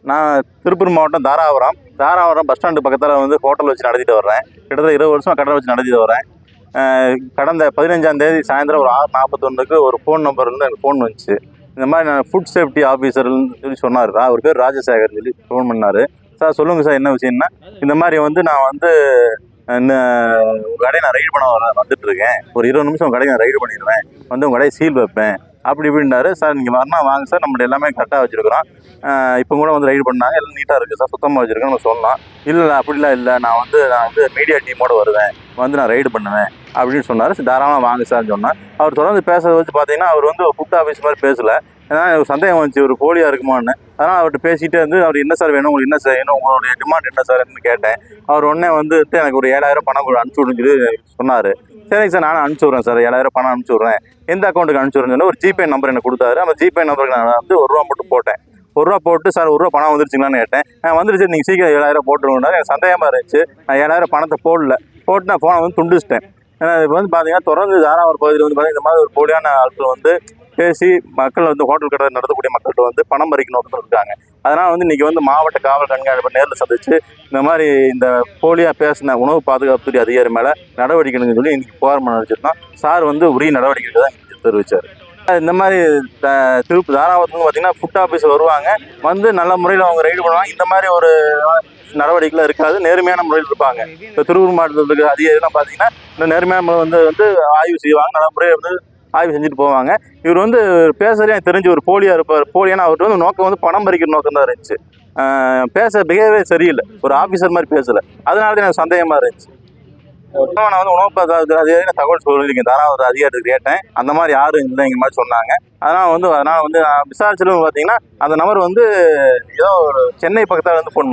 நான் திருப்பூர் மாவட்டம் Dharapuram bus stand பக்கத்தில் வந்து ஹோட்டல் வச்சு நடத்திட்டு வர்றேன். கிட்டத்தட்ட 20 வருஷமாக கடை வச்சு நடத்திட்டு வரேன். கடந்த 15ஆம் தேதி சாயந்தரம் ஒரு 6:41க்கு ஒரு ஃபோன் நம்பர்லேருந்து எனக்கு ஃபோன் வந்துச்சு. இந்த மாதிரி நான் ஃபுட் சேஃப்டி ஆஃபீஸர்னு சொல்லி சொன்னார். அவர் பேர் ராஜசேகர் சொல்லி ஃபோன் பண்ணார். சார் சொல்லுங்கள் சார், என்ன விஷயம்னா இந்த மாதிரி வந்து நான் வந்து உங்கள் கடையை நான் ரைடு பண்ண வந்துட்டுருக்கேன். ஒரு 20 நிமிஷம் உங்கள் கடையை நான் ரைடு பண்ணிடுவேன், வந்து உங்கள் கடையை சீல் வைப்பேன் அப்படி இப்படின்னாரு. சார் நீங்கள் வரணும் வாங்க சார், நம்மள எல்லாமே கரெக்டாக வச்சுருக்குறோம். இப்போ கூட வந்து ரைடு பண்ணாங்க, எல்லாம் நீட்டாக இருக்குது சார், சுத்தமாக வச்சுருக்கேன் நம்ம சொல்லலாம். இல்லை அப்படிலாம் இல்லை, நான் வந்து மீடியா டீமோடு வருவேன், வந்து நான் ரைடு பண்ணுவேன் அப்படின்னு சொன்னார். தாராளமாக வாங்க சார்னு சொன்னேன். அவர் தொடர்ந்து பேசுறதை வச்சு பார்த்தீங்கன்னா அவர் வந்து ஃபுட் ஆஃபீஸ் மாதிரி பேசலை. ஏன்னா எனக்கு சந்தேகம் வந்துச்சு, ஒரு போலியாக இருக்குமான்னு. அதனால் அவர்கிட்ட பேசிகிட்டே வந்து அவர் என்ன சார் வேணும், உங்களுக்கு என்ன சார் வேணும், உங்களுடைய டிமாண்ட் என்ன சார்ன்னு கேட்டேன். அவர் உடனே வந்து எனக்கு ஒரு 7000 பணம் அனுப்பிச்சி விடுன்னு சொல்லி சொன்னார். சரிங்க சார், நானும் அனுப்பிச்சி விட்றேன் சார், 7000 பணம் அனுப்பிச்சி விட்றேன், எந்த அக்கௌண்ட்டுக்கு அனுப்பிச்சி விட்றேன்னு ஒரு ஜிபே நம்பர் எனக்கு கொடுத்தாரு. அந்த ஜிபே நம்பருக்கு நான் வந்து ₹1 மட்டும் போட்டேன். ₹1 போட்டு சார் ₹1 பணம் வந்துருச்சுங்களான்னு கேட்டேன். வந்துருச்சு, நீங்கள் சீக்கிரம் 7000 போட்டுருவோம்னா. எனக்கு சந்தேகமாக இருந்துச்சு. நான் 7000 பணத்தை போட்டு நான் ஃபோனை வந்து துண்டிச்சிட்டேன். ஏன்னா இப்போ வந்து பார்த்தீங்கன்னா தொடர்ந்து தாராபுரம் பகுதியில் வந்து பார்த்தீங்கன்னா இந்த மாதிரி ஒரு போலியான ஆட்கள் வந்து பேசி மக்கள் வந்து ஹோட்டல் கடை நடத்தக்கூடிய மக்கள்கிட்ட வந்து பணம் பறிக்கணும் இருக்காங்க. அதனால் வந்து இன்றைக்கி வந்து மாவட்ட காவல் கண்காணிப்பு நேரில் சந்தித்து இந்த மாதிரி இந்த போலியாக பேசின உணவு பாதுகாப்புத்துறை அதிகாரி மேலே நடவடிக்கைன்னு சொல்லி இன்றைக்கி புகார் மனு அளிச்சிருந்தோம். சார் வந்து உரிய நடவடிக்கை தான் தெரிவித்தார். இந்த மாதிரி தாராபுரத்துக்கு பார்த்தீங்கன்னா ஃபுட் ஆஃபீஸ் வருவாங்க, வந்து நல்ல முறையில் அவங்க ரைடு பண்ணுவாங்க. இந்த மாதிரி ஒரு நடவடிக்கைலாம் இருக்காது, நேர்மையான முறையில் இருப்பாங்க. இப்போ திருப்பூர் மாவட்டத்துக்கு அதிகாரிலாம் பார்த்தீங்கன்னா இந்த நேர்மையான முறை வந்து ஆய்வு செய்வாங்க, நல்ல முறையை வந்து ஆய்வு செஞ்சுட்டு போவாங்க. இவர் வந்து பேசுறதே எனக்கு தெரிஞ்சு ஒரு போலியாக இருப்பார். போலியான அவர்கிட்ட வந்து நோக்கம் வந்து பணம் பறிக்கிற நோக்கம் தான் இருந்துச்சு. பேச பிஹேவியர் சரியில்லை, ஒரு ஆஃபீஸர் மாதிரி பேசலை. அதனால தான் எனக்கு சந்தேகமாக இருந்துச்சு. நான் வந்து உணவு பாதுகாப்பு அதிகாரி தகவல் சொல்லியிருக்கேன், தாராபுரத்து அதிகாரிகிட்ட கேட்டேன். அந்த மாதிரி யாரும் இல்லைங்கிற மாதிரி சொன்னாங்க. அதனால் வந்து விசாரிச்சதும் பார்த்தீங்கன்னா அந்த நபர் வந்து ஏதோ ஒரு சென்னை பக்கத்தில் வந்து ஃபோன்